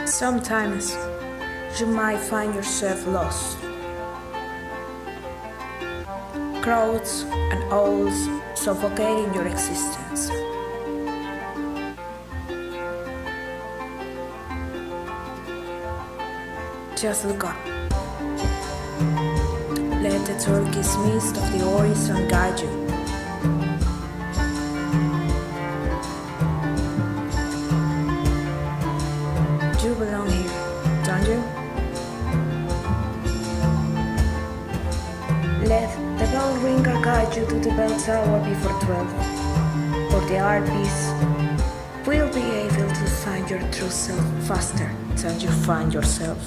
Sometimes you might find yourself lost. Crowds and owls suffocating your existence. Just look up. Let the turquoise mist of the horizon guide you. You belong here, don't you? Let the bell ringer guide you to the bell tower before 12, or the harpies will be able to find your true self faster than you find yourself.